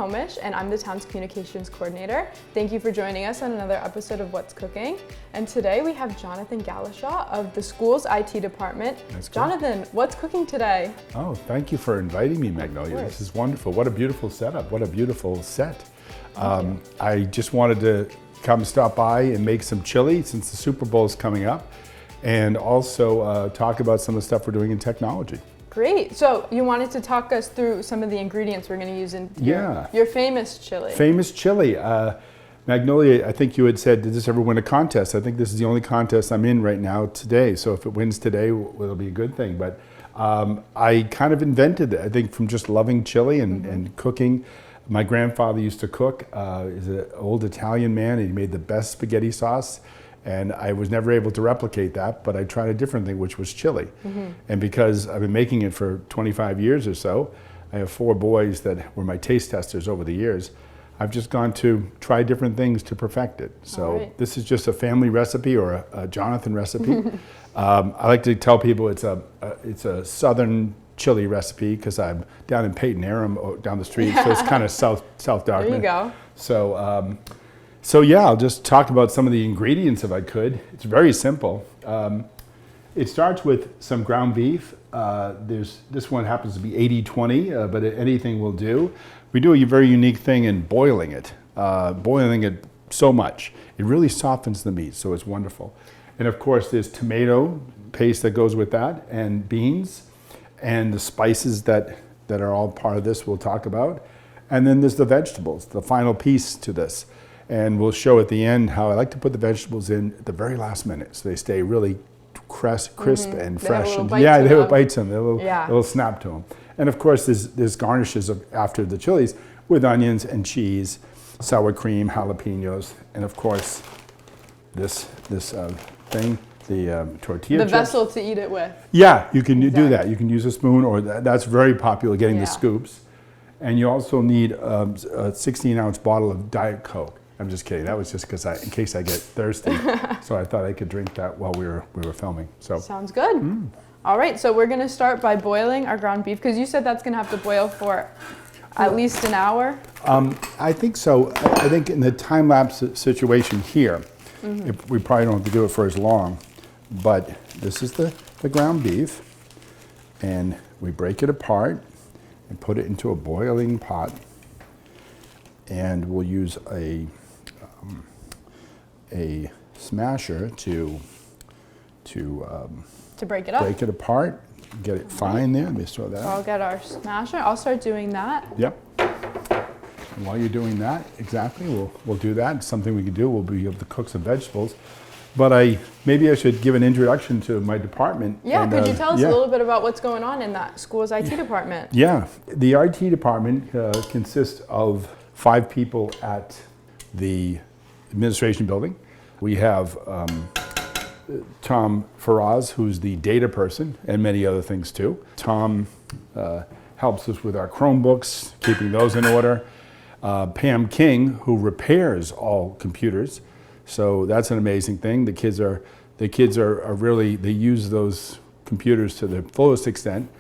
McComish, and I'm the town's communications coordinator. Thank you for joining us on another episode of What's Cooking. And today we have Jonathan Gallishaw of the school's IT department. That's good. Jonathan, what's cooking today? Oh, thank you for inviting me, Magnolia. This is wonderful. What a beautiful setup. What a beautiful set. I just wanted to come stop by and make some chili since the Super Bowl is coming up, and also talk about some of the stuff we're doing in technology. Great. So you wanted to talk us through some of the ingredients we're going to use in your famous chili. Famous chili. Magnolia, I think you had said, did this ever win a contest? I think this is the only contest I'm in right now today. So if it wins today, it'll be a good thing. But I kind of invented it, I think, from just loving chili and cooking. My grandfather used to cook. He's an old Italian man, and he made the best spaghetti sauce. And I was never able to replicate that, but I tried a different thing, which was chili. And because I've been making it for 25 years or so, I have 4 boys that were my taste testers over the years. I've just gone to try different things to perfect it. So this is just a family recipe or a Jonathan recipe. I like to tell people it's a southern chili recipe because I'm down in Peyton, Aram, down the street, so it's kind of south Dartmouth. There you go. So yeah, I'll just talk about some of the ingredients if I could. It's very simple. It starts with some ground beef. This one happens to be 80-20, but anything will do. We do a very unique thing in boiling it so much. It really softens the meat, so it's wonderful. And of course, there's tomato paste that goes with that, and beans, and the spices that are all part of this we'll talk about. And then there's the vegetables, the final piece to this. And we'll show at the end how I like to put the vegetables in at the very last minute, so they stay really crisp and fresh. They have bites in them. They will snap to them. And of course, there's garnishes after the chilies with onions and cheese, sour cream, jalapenos, and of course this thing, the tortilla chips. The vessel to eat it with. Yeah, you can do that. You can use a spoon, or that's very popular, getting the scoops. And you also need a 16-ounce bottle of Diet Coke. I'm just kidding. That was just because in case I get thirsty. So I thought I could drink that while we were filming. So sounds good. All right, so we're going to start by boiling our ground beef, because you said that's going to have to boil for at least an hour. I think so. I think in the time lapse situation here, we probably don't have to do it for as long. But this is the ground beef, and we break it apart and put it into a boiling pot, and we'll use a smasher to break it up. Break it apart, get it fine there. Let me throw that. So I'll get our smasher. I'll start doing that. Yep. And while you're doing that, exactly, we'll do that. It's something we can do. We'll be able to cook some vegetables. But maybe I should give an introduction to my department. Yeah, could you tell us a little bit about what's going on in that school's IT department? Yeah, the IT department consists of 5 people at the administration building. We have Tom Faraz, who's the data person, and many other things too. Tom helps us with our Chromebooks, keeping those in order. Pam King, who repairs all computers. So that's an amazing thing. The kids are really, they use those computers to the fullest extent,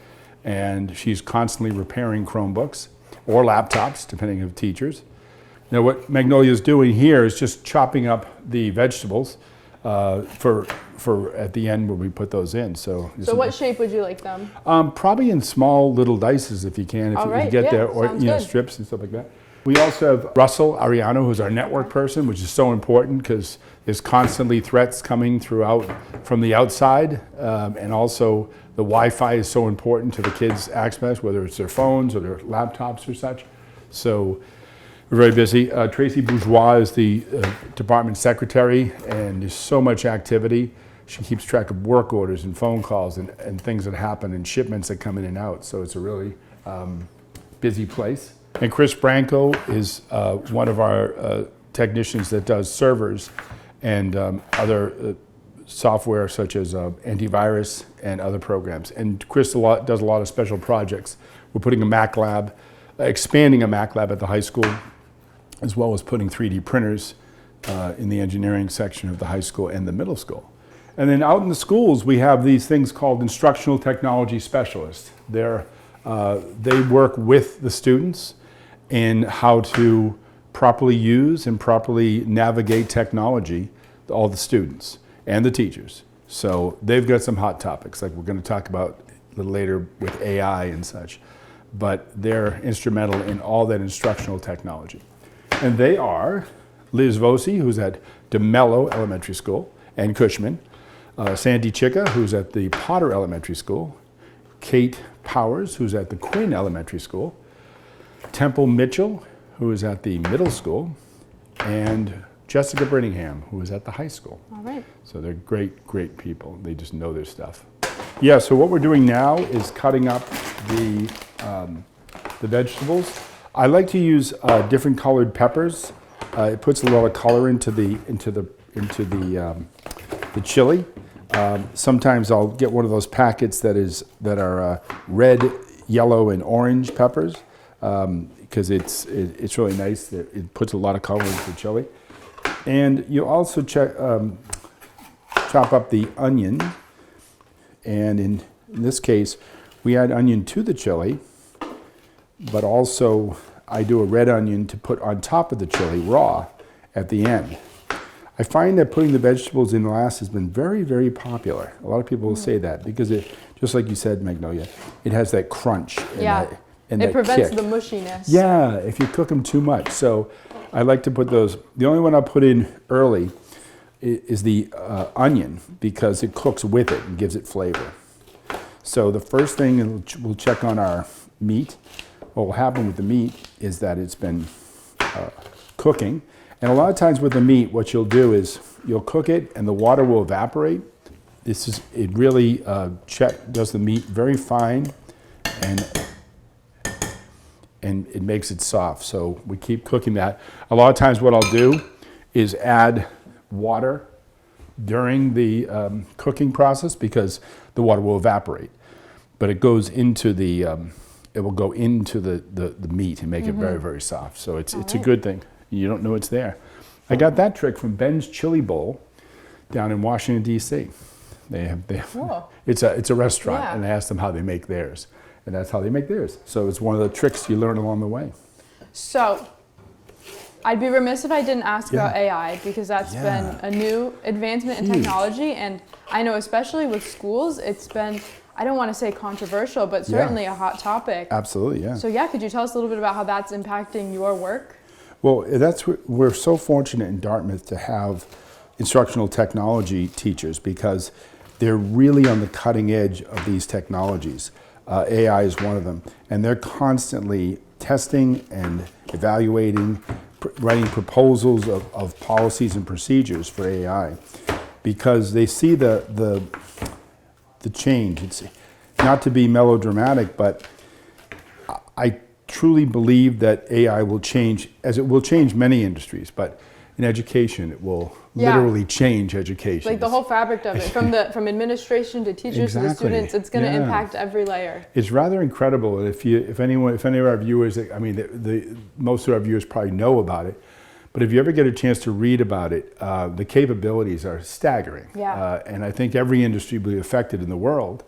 and she's constantly repairing Chromebooks or laptops, depending on teachers. Now what Magnolia is doing here is just chopping up the vegetables for at the end when we put those in. So what shape would you like them? Probably in small little dices if you can, if you get there, or strips and stuff like that. We also have Russell Ariano, who's our network person, which is so important because there's constantly threats coming from the outside, and also the Wi-Fi is so important to the kids' access, whether it's their phones or their laptops or such. So we're very busy. Tracy Bourgeois is the department secretary, and there's so much activity. She keeps track of work orders and phone calls and things that happen and shipments that come in and out. So it's a really busy place. And Chris Branco is one of our technicians that does servers and other software such as antivirus and other programs. And Chris does a lot of special projects. We're putting a Mac lab, expanding a Mac lab at the high school, as well as putting 3D printers in the engineering section of the high school and the middle school. And then out in the schools, we have these things called instructional technology specialists. They work with the students in how to properly use and properly navigate technology, all the students and the teachers. So they've got some hot topics, like we're going to talk about a little later with AI and such, but they're instrumental in all that instructional technology. And they are Liz Vosi, who's at DeMello Elementary School and Cushman, Sandy Chicka, who's at the Potter Elementary School, Kate Powers, who's at the Quinn Elementary School, Temple Mitchell, who is at the middle school, and Jessica Brittingham, who is at the high school. All right. So they're great, great people. They just know their stuff. Yeah, so what we're doing now is cutting up the vegetables. I like to use different colored peppers. It puts a lot of color into the chili. Sometimes I'll get one of those packets that are red, yellow, and orange peppers because it's really nice. It puts a lot of color into the chili. And you also chop up the onion. And in this case, we add onion to the chili, but also I do a red onion to put on top of the chili raw at the end. I find that putting the vegetables in last has been very, very popular. A lot of people will say that because it, just like you said, Magnolia, it has that crunch and it that prevents kick. the mushiness. Yeah, if you cook them too much. So I like to put those. The only one I'll put in early is the onion because it cooks with it and gives it flavor. So the first thing we'll check on our meat. What will happen with the meat is that it's been cooking. And a lot of times with the meat, what you'll do is you'll cook it and the water will evaporate. It really does the meat very fine and it makes it soft. So we keep cooking that. A lot of times what I'll do is add water during the cooking process because the water will evaporate. But it goes into it will go into the meat and make it very, very soft. So it's a good thing. You don't know it's there. I got that trick from Ben's Chili Bowl down in Washington, D.C. It's a restaurant, and I asked them how they make theirs. And that's how they make theirs. So it's one of the tricks you learn along the way. So I'd be remiss if I didn't ask about AI because that's been a new advancement in technology. And I know especially with schools, it's been, I don't want to say controversial, but certainly a hot topic. Absolutely, yeah. So could you tell us a little bit about how that's impacting your work? Well, we're so fortunate in Dartmouth to have instructional technology teachers because they're really on the cutting edge of these technologies. AI is one of them, and they're constantly testing and evaluating, writing proposals of policies and procedures for AI because they see the change. It's not to be melodramatic, but I truly believe that AI will change, as it will change many industries, but in education, it will literally change education. Like the whole fabric of it, from administration to teachers to the students, it's going to impact every layer. It's rather incredible. If any of our viewers, I mean, most of our viewers probably know about it, but if you ever get a chance to read about it, the capabilities are staggering. And I think every industry will be affected in the world.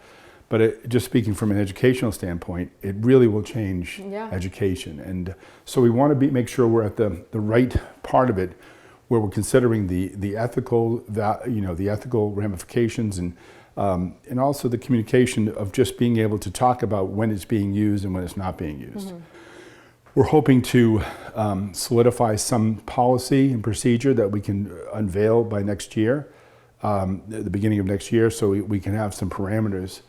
But just speaking from an educational standpoint, it really will change education. And so we want to make sure we're at the right part of it, where we're considering the ethical, the ethical ramifications and also the communication of just being able to talk about when it's being used and when it's not being used. We're hoping to solidify some policy and procedure that we can unveil by next year, at the beginning of next year, so we can have some parameters.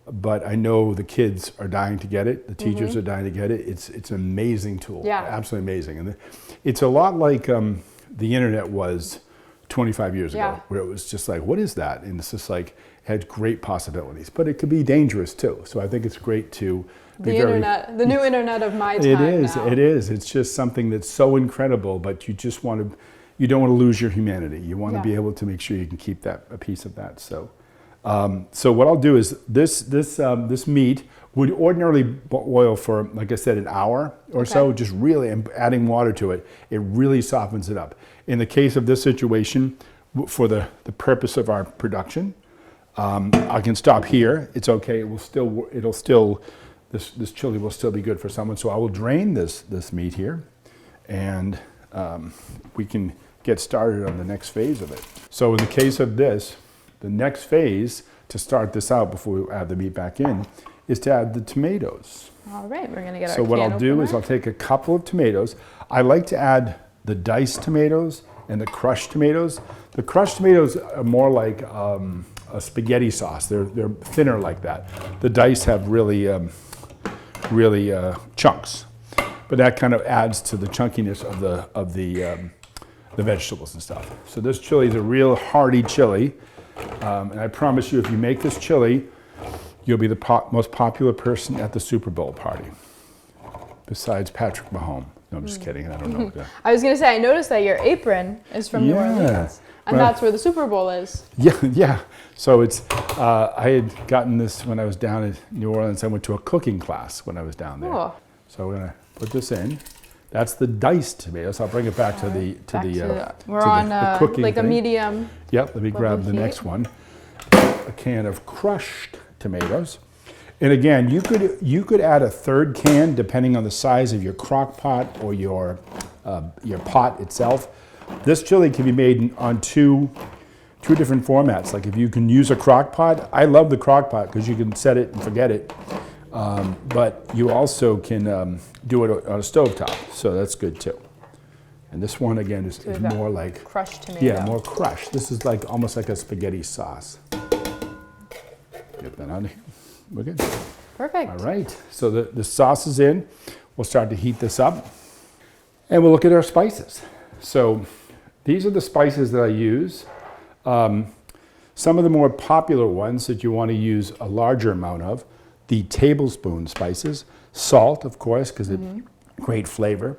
But I know the kids are dying to get it. The teachers are dying to get it. It's an amazing tool, absolutely amazing. And it's a lot like the internet was 25 years ago, where it was just like, what is that? And it's just like, it had great possibilities, but it could be dangerous too. So I think it's great to be the new internet of my time. It is. It's just something that's so incredible, but you don't want to lose your humanity. You want to be able to make sure you can keep a piece of that. So what I'll do is this meat would ordinarily boil for, like I said, an hour or so, just really adding water to it. It really softens it up. In the case of this situation, for the purpose of our production, I can stop here. It's okay. The this chili will still be good for someone. So I will drain this meat here, and we can get started on the next phase of it. So in the case of this, the next phase to start this out before we add the meat back in is to add the tomatoes. All right, we're gonna get our So what can I'll do opener. is I'll take a couple of tomatoes. I like to add the diced tomatoes and the crushed tomatoes. The crushed tomatoes are more like a spaghetti sauce. They're thinner like that. The diced have really chunks, but that kind of adds to the chunkiness of the vegetables and stuff. So this chili is a real hearty chili, and I promise you, if you make this chili, you'll be the most popular person at the Super Bowl party, besides Patrick Mahomes. No, I'm just kidding. I don't know. I was gonna say, I noticed that your apron is from New Orleans, and that's where the Super Bowl is. Yeah. So it's, I had gotten this when I was down in New Orleans. I went to a cooking class when I was down there. Cool. So we're gonna put this in. That's the diced tomatoes. I'll bring it back to the we're on cooking like thing. a medium. Yep. Let me grab the heat. next one. A can of crushed tomatoes. And again, you could add a third can depending on the size of your crock pot or your pot itself. This chili can be made on two different formats. Like if you can use a crock pot, I love the crock pot because you can set it and forget it. But you also can do it on a stovetop, so that's good too. And this one again is more like crushed tomato. Yeah, more crushed. This is like almost like a spaghetti sauce. Get that on here. We're good. Perfect. All right, so the sauce is in. We'll start to heat this up. And we'll look at our spices. So these are the spices that I use. Some of the more popular ones that you want to use a larger amount of, the tablespoon spices, salt, of course, because it's great flavor,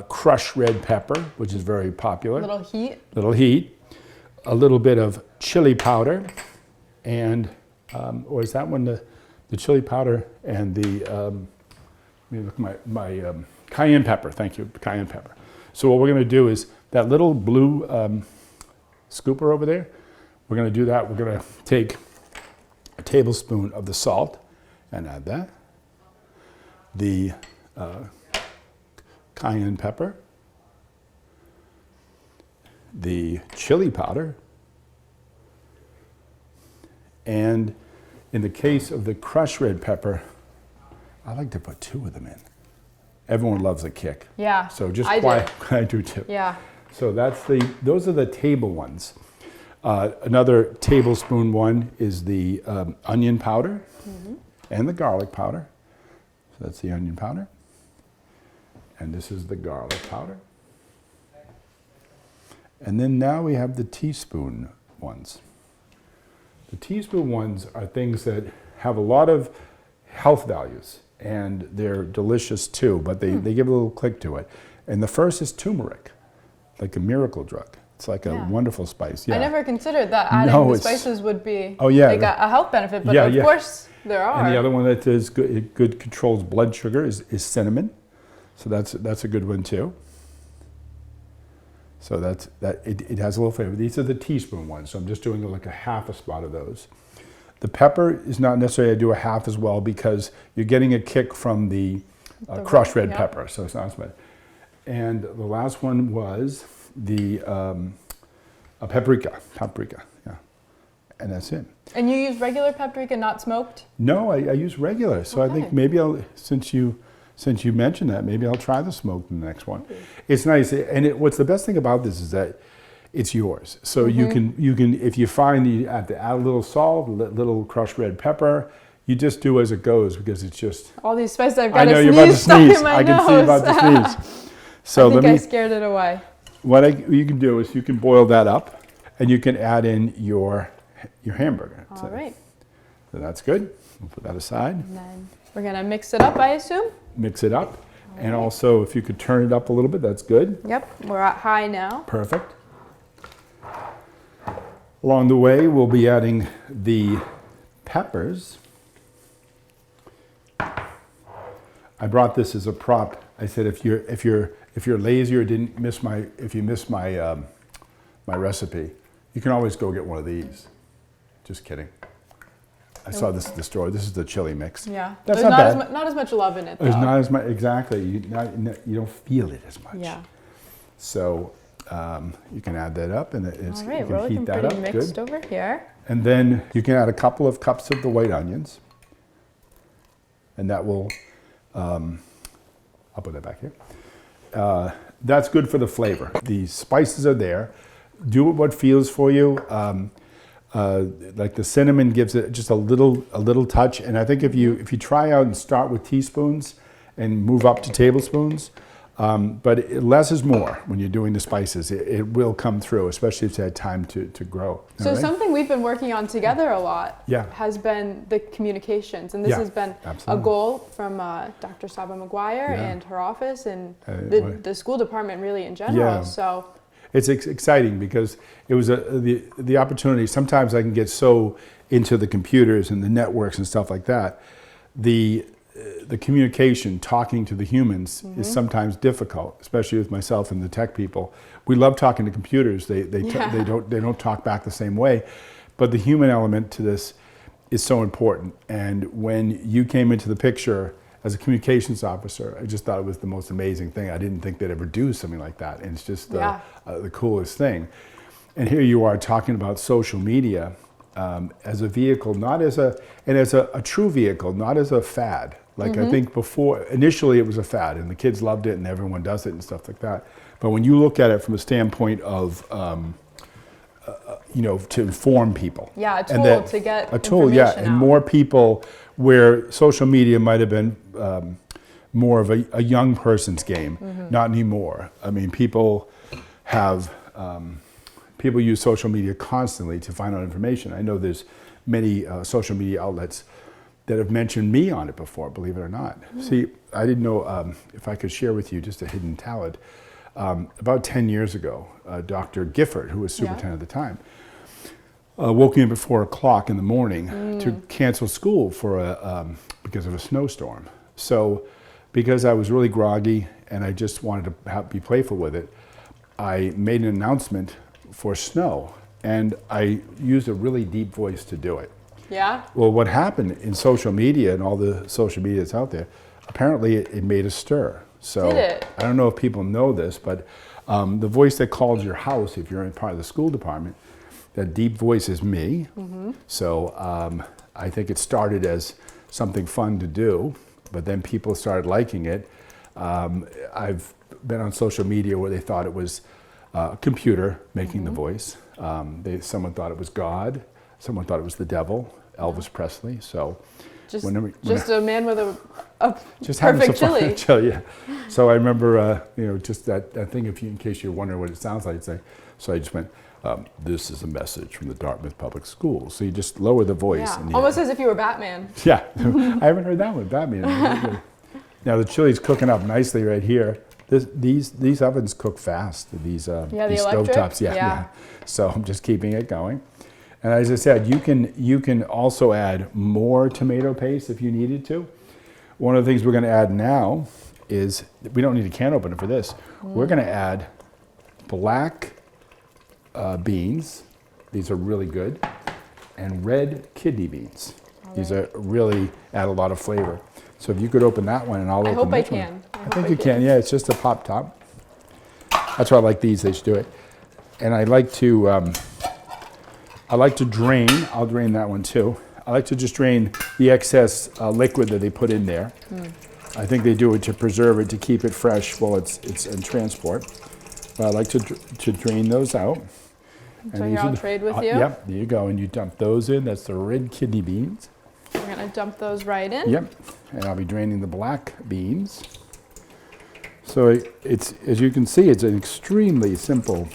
crushed red pepper, which is very popular. Little heat, a little bit of chili powder, and or is that one the chili powder and the let me look at my cayenne pepper. Thank you, cayenne pepper. So what we're going to do is that little blue scooper over there. We're going to do that. We're going to take a tablespoon of the salt and add that. The cayenne pepper, the chili powder, and in the case of the crushed red pepper, I like to put 2 of them in. Everyone loves a kick. Yeah. So just I quiet. I do too. Yeah. So those are the table ones. Another tablespoon one is the onion powder and the garlic powder. So that's the onion powder. And this is the garlic powder. And then now we have the teaspoon ones. The teaspoon ones are things that have a lot of health values, and they're delicious too, but they give a little kick to it. And the first is turmeric, like a miracle drug. It's like a wonderful spice. Yeah. I never considered that adding the spices would be like a health benefit, but of course there are. And the other one that is good, it controls blood sugar is cinnamon. So that's a good one too. So it has a little flavor. These are the teaspoon ones, so I'm just doing like a half a spot of those. The pepper is not necessarily I do a half as well because you're getting a kick from the crushed red pepper, so it's not as bad. And the last one was the paprika, yeah, and that's it. And you use regular paprika, not smoked? No, I use regular. So I think maybe since you mentioned that, maybe I'll try the smoked in the next one. It's nice, and what's the best thing about this is that it's yours. So you can if you find you have to add a little salt, a little crushed red pepper, you just do as it goes because it's just all these spices. I've got I know a you're about to sneeze sneeze. I can see you about to sneeze. So I think I scared it away. What you can do is you can boil that up, and you can add in your hamburger. All right. So that's good. We'll put that aside. And then we're gonna mix it up, I assume. Mix it up, and also if you could turn it up a little bit, that's good. Yep, we're at high now. Perfect. Along the way, we'll be adding the peppers. I brought this as a prop. I said if you're lazy or if you missed my my recipe, you can always go get one of these. Just kidding. I saw this at the store. This is the chili mix. Yeah, that's there's not bad. not as much love in it, though. There's not as much, exactly. You don't feel it as much. Yeah. So you can add that up, and All right, you we're can heat looking that pretty up. mixed Good. over here. And then you can add a couple of cups of the white onions, and that will, I'll put that back here. That's good for the flavor. The spices are there. Do what feels for you. Like the cinnamon gives it just a little touch. And I think if you try out and start with teaspoons and move up to tablespoons, but less is more when you're doing the spices. It will come through, especially if it's had time to grow. So something we've been working on together a lot has been the communications. And this has been a goal from Dr. Saba McGuire and her office and the school department really in general. So it's exciting because it was the opportunity. Sometimes I can get so into the computers and the networks and stuff like that. The communication, talking to the humans, is sometimes difficult, especially with myself and the tech people. We love talking to computers. They don't talk back the same way, but the human element to this is so important. And when you came into the picture as a communications officer, I just thought it was the most amazing thing. I didn't think they'd ever do something like that, and it's just the coolest thing. And here you are talking about social media as a vehicle, not as a true vehicle, not as a fad. Like I think before, initially it was a fad and the kids loved it and everyone does it and stuff like that. But when you look at it from a standpoint of, to inform people. Yeah, a tool to get a tool, and out. more people where social media might have been more of a young person's game, not anymore. I mean, people use social media constantly to find out information. I know there's many social media outlets that have mentioned me on it before, believe it or not. See, I didn't know if I could share with you just a hidden talent. About 10 years ago, Dr. Gifford, who was superintendent at the time, woke me up at 4 o'clock in the morning to cancel school because of a snowstorm. So because I was really groggy and I just wanted to be playful with it, I made an announcement for snow, and I used a really deep voice to do it. Yeah? Well, what happened in social media and all the social media that's out there, apparently it made a stir. So did it? I don't know if people know this, but the voice that calls your house, if you're in part of the school department, that deep voice is me. So I think it started as something fun to do, but then people started liking it. I've been on social media where they thought it was a computer making the voice. Someone thought it was God. Someone thought it was the devil, Elvis Presley. So just a man with a just perfect chili. Yeah. So I remember, just that thing. In case you're wondering what it sounds like, so I just went, "This is a message from the Dartmouth Public Schools." So you just lower the voice. Yeah. And Almost as if you were Batman. Yeah, I haven't heard that one, Batman. Now the chili's cooking up nicely right here. These ovens cook fast. These stove tops. Yeah. So I'm just keeping it going. And as I said, you can also add more tomato paste if you needed to. One of the things we're going to add now is, we don't need a can opener for this. We're going to add black beans. These are really good. And red kidney beans. These are really add a lot of flavor. So if you could open that one, and I'll open this one. I hope I can. I think you can. Yeah, it's just a pop top. That's why I like these. They should do it. And I like to drain. I'll drain that one too. I like to just drain the excess liquid that they put in there. I think they do it to preserve it, to keep it fresh while it's in transport. But I like to drain those out. So here I'll trade with you. Yep, there you go. And you dump those in. That's the red kidney beans. We're going to dump those right in. Yep. And I'll be draining the black beans. So it's, as you can see, it's an extremely simple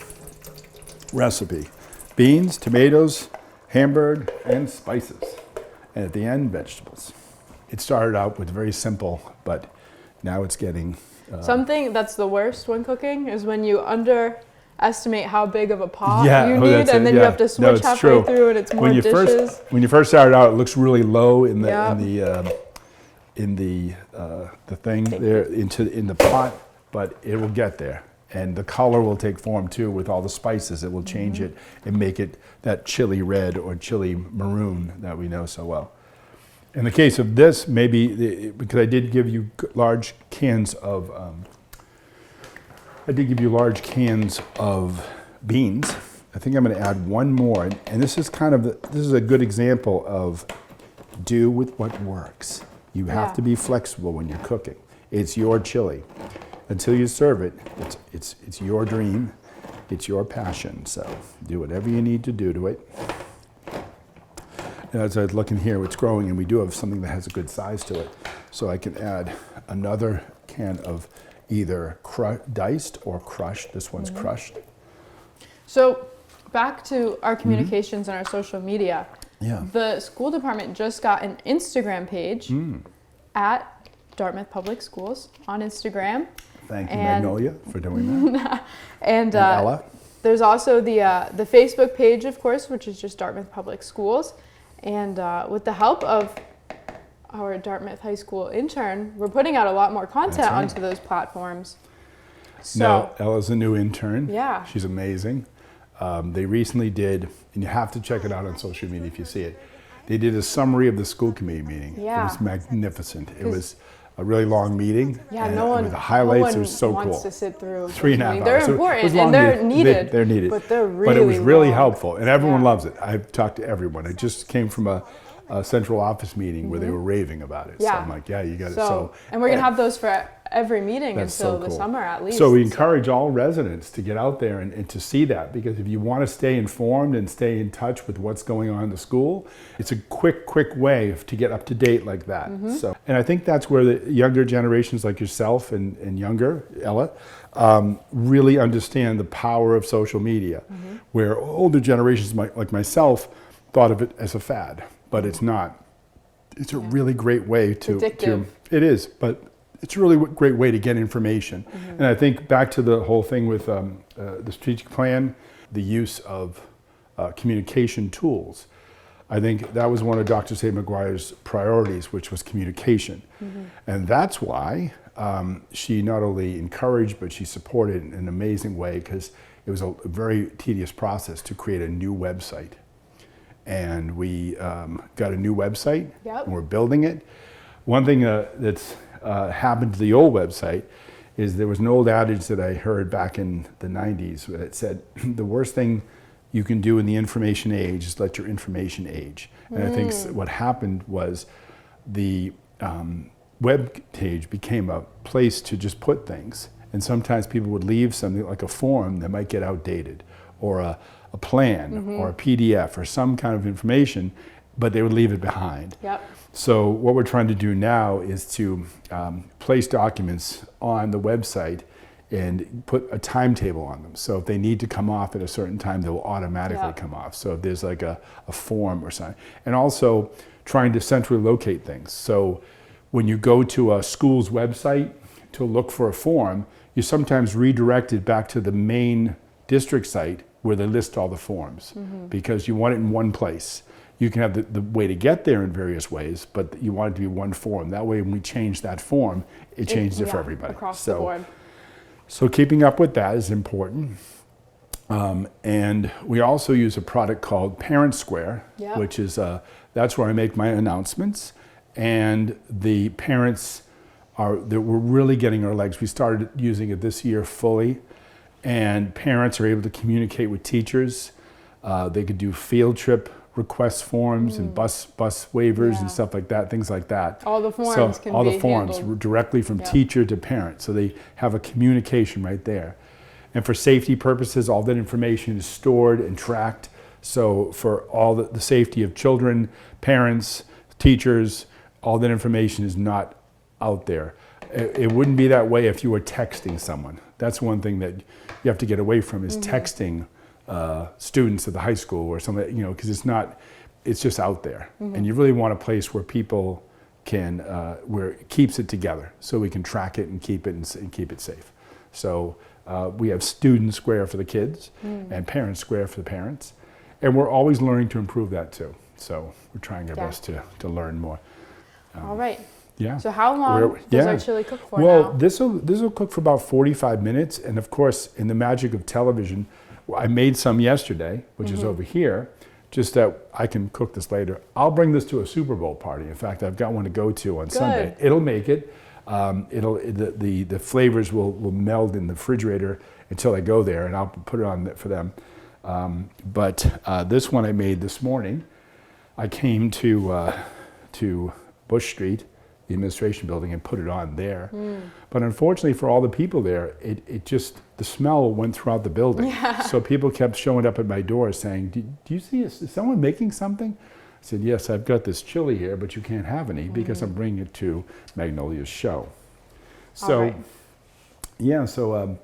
recipe. Beans, tomatoes, Hamburg, and spices. And at the end, vegetables. It started out with very simple, but now it's getting... Something that's the worst when cooking is when you underestimate how big of a pot you need, and then you have to switch halfway through, and it's more dishes. When you first started out, it looks really low in the thing there in the pot, but it will get there. And the color will take form too with all the spices. It will change it and make it that chili red or chili maroon that we know so well. In the case of this, maybe, because I did give you large cans of, beans. I think I'm going to add one more, and this is this is a good example of do with what works. You have to be flexible when you're cooking. It's your chili. Until you serve it, it's your dream, it's your passion. So do whatever you need to do to it. And as I was looking here, it's growing, and we do have something that has a good size to it. So I can add another can of either diced or crushed. This one's crushed. So back to our communications and our social media. Yeah. The school department just got an Instagram page at Dartmouth Public Schools on Instagram. Thank you, Magnolia, for doing that. and Ella. There's also the Facebook page, of course, which is just Dartmouth Public Schools. And with the help of our Dartmouth High School intern, we're putting out a lot more content onto those platforms. So, no, Ella's a new intern. Yeah. She's amazing. They recently did, and you have to check it out on social media if you see it, they did a summary of the school committee meeting. Yeah. It was magnificent. It was a really long meeting. Yeah, and no one, with the highlights, no it was so one wants cool. to sit through 3.5 hours. They're So important long and they're meeting. needed. They're needed. But they're really But it was really long. helpful, and everyone loves it. I've talked to everyone. I just came from a central office meeting where they were raving about it. So I'm like, yeah, you got it. So, and we're going to have those for every meeting until so the cool. summer at least. So we encourage all residents to get out there and to see that, because if you want to stay informed and stay in touch with what's going on in the school, it's a quick way to get up to date like that. So, and I think that's where the younger generations like yourself and younger, Ella, really understand the power of social media, where older generations like myself thought of it as a fad, but it's not. It's a really great way to it is, but it's a really great way to get information. And I think back to the whole thing with the strategic plan, the use of communication tools. I think that was one of Dr. St. McGuire's priorities, which was communication. And that's why she not only encouraged, but she supported in an amazing way, because it was a very tedious process to create a new website. And we got a new website, and we're building it. One thing that's happened to the old website is there was an old adage that I heard back in the 90s that said, the worst thing you can do in the information age is let your information age. And I think what happened was the web page became a place to just put things. And sometimes people would leave something like a form that might get outdated, or a plan, or a PDF, or some kind of information, but they would leave it behind. So what we're trying to do now is to place documents on the website and put a timetable on them. So if they need to come off at a certain time, they will automatically come off. So if there's like a form or something. And also trying to centrally locate things. So when you go to a school's website to look for a form, you sometimes redirect it back to the main district site where they list all the forms, because you want it in one place. You can have the way to get there in various ways, but you want it to be one form. That way when we change that form, it changes it for everybody. Across the board. So keeping up with that is important. And we also use a product called Parent Square, which is, that's where I make my announcements. And the parents we're really getting our legs. We started using it this year fully. And parents are able to communicate with teachers. They could do field trip request forms and bus waivers and stuff like that, things like that. All the forms can be all the forms handled directly from teacher to parent. So they have a communication right there. And for safety purposes, all that information is stored and tracked. So for all the safety of children, parents, teachers, all that information is not out there. It wouldn't be that way if you were texting someone. That's one thing that you have to get away from, is texting students at the high school or something, because it's just out there. And you really want a place where people can, where it keeps it together, so we can track it and keep it safe. So we have Student Square for the kids and Parent Square for the parents. And we're always learning to improve that too. So we're trying our best to learn more. All right. Yeah. So how long does our chili cook for now? Well, this will cook for about 45 minutes. And of course, in the magic of television, I made some yesterday, which is over here, just that I can cook this later. I'll bring this to a Super Bowl party. In fact, I've got one to go to on Sunday. It'll make it. The flavors will meld in the refrigerator until I go there, and I'll put it on for them. But this one I made this morning. I came to Bush Street, the administration building, and put it on there. But unfortunately for all the people there, it just, the smell went throughout the building. Yeah. So people kept showing up at my door saying, do you see, is someone making something? I said, yes, I've got this chili here, but you can't have any because I'm bringing it to Magnolia's show. So, right. Yeah, so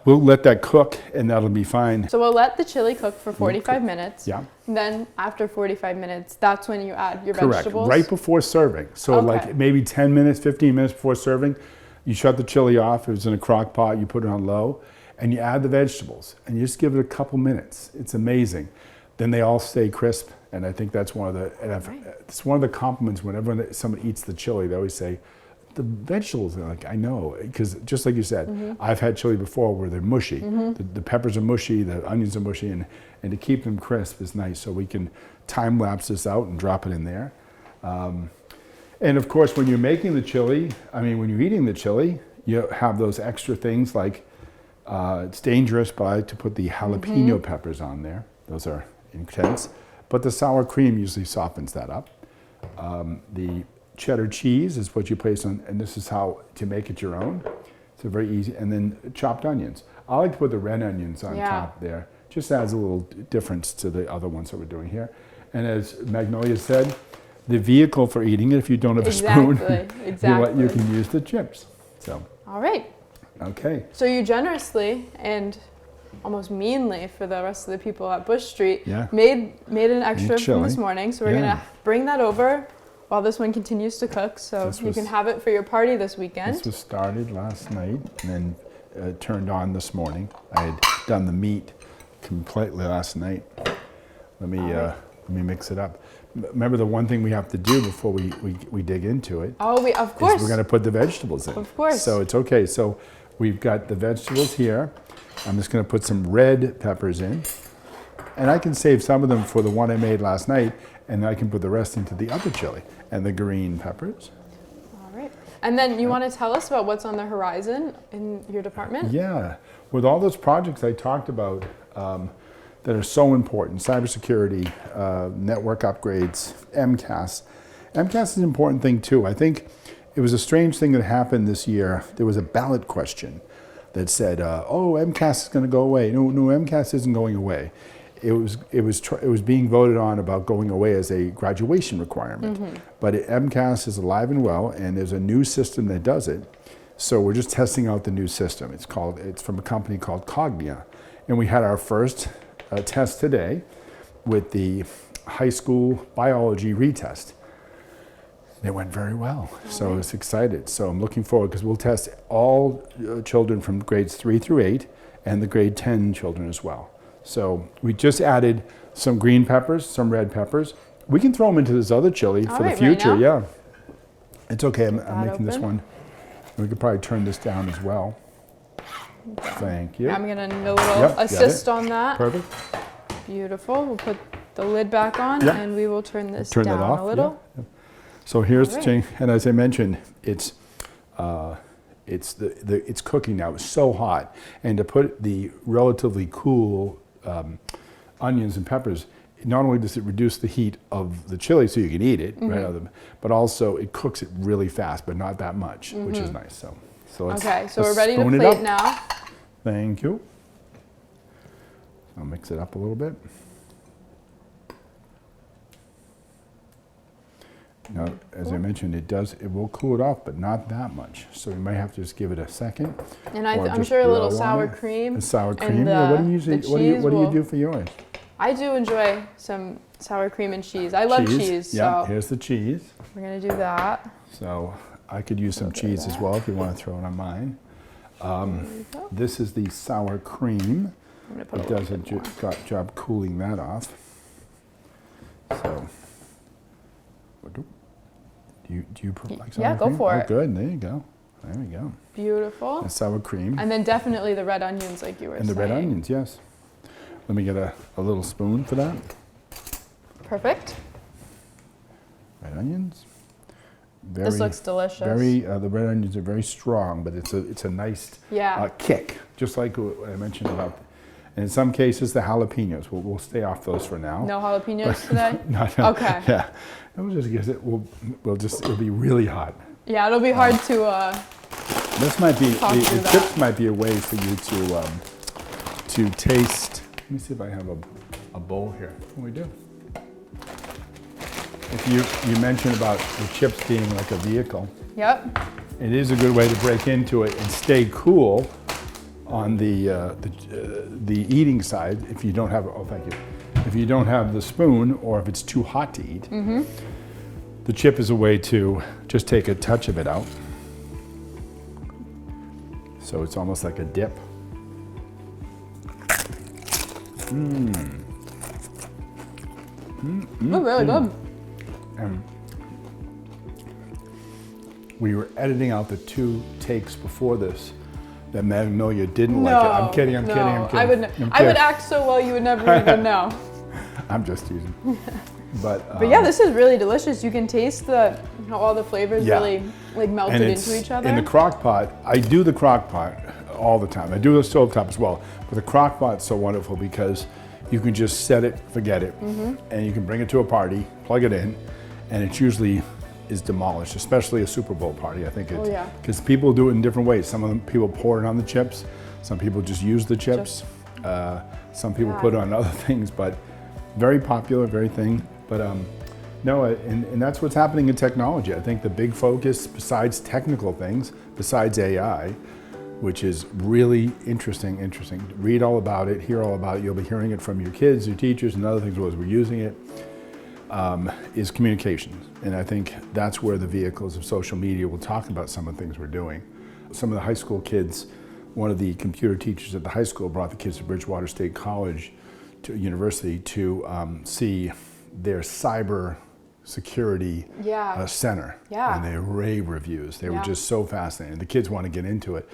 we'll let that cook and that'll be fine. So we'll let the chili cook for 45 minutes. Yeah. And then after 45 minutes, that's when you add your Correct. vegetables? Right before serving. So like maybe 10 minutes, 15 minutes before serving, you shut the chili off. If it's in a crock pot, you put it on low and you add the vegetables and you just give it a couple minutes. It's amazing. Then they all stay crisp. And I think that's one of the, it's one of the compliments whenever someone eats the chili, they always say, the vegetables, are like, I know, because just like you said, I've had chili before where they're mushy. The peppers are mushy, the onions are mushy, and to keep them crisp is nice. So we can time lapse this out and drop it in there. And of course, when you're making the chili, when you're eating the chili, you have those extra things like, it's dangerous, but I like to put the jalapeno peppers on there. Those are intense. But the sour cream usually softens that up. The cheddar cheese is what you place on, and this is how to make it your own. It's a very easy, and then chopped onions. I like to put the red onions on top there. Just adds a little difference to the other ones that we're doing here. And as Magnolia said, the vehicle for eating it, if you don't have a spoon, you can use the chips. So. All right. Okay. So you generously and almost meanly for the rest of the people at Bush Street made an extra from this morning. So we're gonna bring that over while this one continues to cook, so you can have it for your party this weekend. This was started last night and then turned on this morning. I had done the meat completely last night. Let me mix it up. Remember the one thing we have to do before we dig into it. Oh, of course. We're going to put the vegetables in. Of course. So it's okay. So we've got the vegetables here. I'm just going to put some red peppers in. And I can save some of them for the one I made last night, and I can put the rest into the other chili and the green peppers. All right. And then you want to tell us about what's on the horizon in your department? Yeah. With all those projects I talked about that are so important, cybersecurity, network upgrades, MCAS. MCAS is an important thing too. I think it was a strange thing that happened this year. There was a ballot question that said, oh, MCAS is going to go away. No, MCAS isn't going away. It was being voted on about going away as a graduation requirement. But MCAS is alive and well, and there's a new system that does it. So we're just testing out the new system. It's from a company called Cognia. And we had our first test today with the high school biology retest. It went very well. So I was excited. So I'm looking forward because we'll test all children from grades 3 through 8 and the grade 10 children as well. So we just added some green peppers, some red peppers. We can throw them into this other chili for the future. Right now? Yeah, it's okay. I'm making this one. We could probably turn this down as well. Thank you. I'm gonna need a little assist on that. Perfect. Beautiful. We'll put the lid back on and we will turn this down a little. Yeah. So here's the thing, and as I mentioned, it's cooking now. It's so hot, and to put the relatively cool onions and peppers, not only does it reduce the heat of the chili so you can eat it, but also it cooks it really fast, but not that much, which is nice. So let's, so we're ready to plate now. Thank you. I'll mix it up a little bit. Now, as I mentioned, it will cool it off, but not that much. So you might have to just give it a second. And I'm sure a little sour cream. Sour cream. What do you do for yours? I do enjoy some sour cream and cheese. I love cheese. Yeah, here's the cheese. We're gonna do that. So I could use some cheese as well if you want to throw it on mine. This is the sour cream. It does a good job cooling that off. So. Do you like sour cream? Yeah, go for it. Oh, good. There you go. There we go. Beautiful. And sour cream. And then definitely the red onions, like you were saying. And the red onions, yes. Let me get a little spoon for that. Perfect. Red onions. This looks delicious. The red onions are very strong, but it's a nice kick, just like what I mentioned about. And in some cases, the jalapenos. We'll stay off those for now. No jalapenos today? No. Okay. Yeah. We'll just guess it. It'll be really hot. Yeah, it'll be hard to. This might be the chips might be a way for you to taste. Let me see if I have a bowl here. Oh, we do. If you mentioned about the chips being like a vehicle. Yep. It is a good way to break into it and stay cool on the eating side. If you don't have thank you. If you don't have the spoon, or if it's too hot to eat, the chip is a way to just take a touch of it out. So it's almost like a dip. Oh, really good. And we were editing out the 2 takes before this that Magnolia didn't like it. I'm kidding. I would act so well you would never even know. I'm just teasing. But yeah, this is really delicious. You can taste how all the flavors really like melted into each other. In the crock pot, I do the crock pot all the time. I do the stovetop as well. But the crock pot's so wonderful because you can just set it, forget it, and you can bring it to a party, plug it in, and it usually is demolished, especially a Super Bowl party. I think because people do it in different ways. Some of them people pour it on the chips. Some people just use the chips. Some people put it on other things, but very popular, very thing. But no, and that's what's happening in technology. I think the big focus, besides technical things, besides AI, which is really interesting. Read all about it, hear all about it. You'll be hearing it from your kids, your teachers, and other things as we're using it. Is communications. And I think that's where the vehicles of social media will talk about some of the things we're doing. Some of the high school kids, one of the computer teachers at the high school brought the kids to Bridgewater State College, to university, to see their cyber security center. Yeah. And they rave reviews. They were just so fascinating. The kids want to get into it.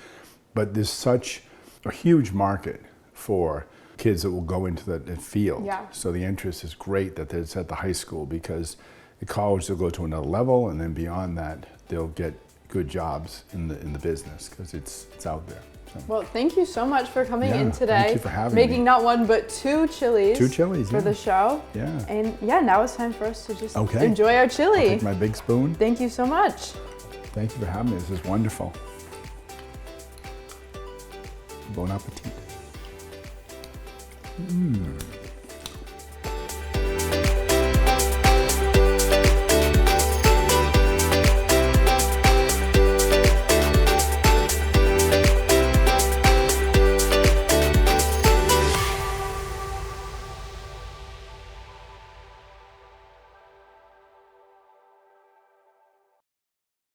But there's such a huge market for kids that will go into the field. Yeah. So the interest is great that it's at the high school, because at college they'll go to another level, and then beyond that they'll get good jobs in the business, because it's out there. So. Well, thank you so much for coming in today. Thank you for having me. Making not one but 2 chilies. 2 chilies for the show. Yeah. And now it's time for us to just enjoy our chili. I'll take my big spoon. Thank you so much. Thank you for having me. This is wonderful. Bon appetit.